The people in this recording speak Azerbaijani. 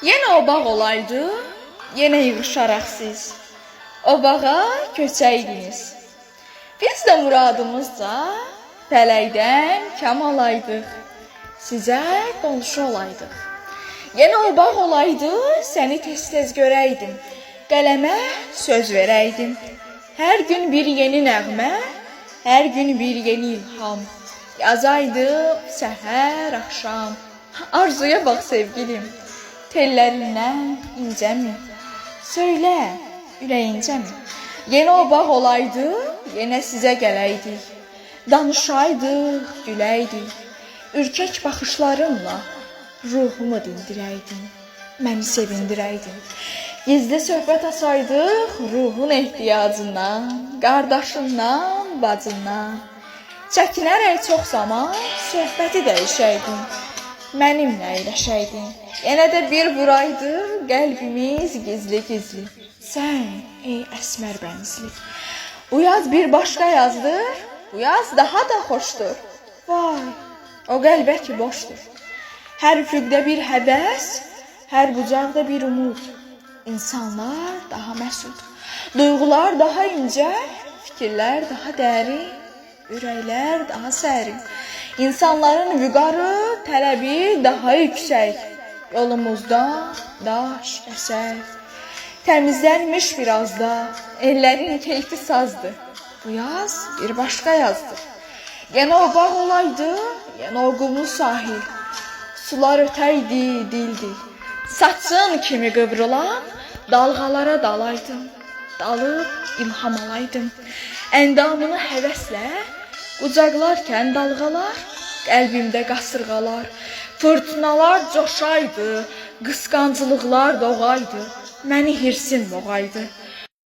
Yenə o bağ olaydı, yenə yığışaraq siz o bağa köçəydiniz. Biz də muradımızca fələkdən kam alaydıq, sizə qonşu olaydıq. Yenə o bağ olaydı, səni tez-tez görəydim, qələmə söz verəydim. Hər gün bir yeni nəğmə, hər gün bir yeni ilham, yazaydım səhər, axşam. Arzuya bax sevgilim, tellərindən incəmi? Söylə, ürəyincəmi? Yenə o bağ olaydı, yenə sizə gələydik, danışaydıq, güləydik. Ürkək baxışlarınla ruhumu dindirəydin, məni sevindirəydin. Gizli söhbət açaydıq ruhun ehtiyacından, qardaşından, bacından. Çəkinərək çox zaman söhbəti dəyişəydin, mənimlə əyləşəydin. Yenə də bir vuraydı qəlbimiz gizli-gizli. Sən, ey əsmər bənizli. Bu yaz bir başqa yazdır, bu yaz daha da xoşdur. Vay, o qəlbə ki boşdur. Hər üfüqdə bir həvəs, hər bucaqda bir umud. İnsanlar daha məsud, duyğular daha incə, fikirlər daha dərin, ürəklər daha sərin. İnsanların vüqarı, tələbi daha yüksək. Yolumuzda daş əsər. Təmizlənmiş biraz da, ellərin keyfi sazdır. Bu yaz bir başqa yazdır. Yenə o bağ olaydı, yenə o qumlu sahil. Sular ötəydi, dildi. Saçın kimi qıvrılan dalğalara dalaydım. Dalıb ilham alaydım. Əndamını həvəslə qucaqlarkən dalğalar, qəlbimdə qasırğalar. Fırtınalar coşaydı, qısqancılıqlar doğaydı. Məni hirsin boğaydı.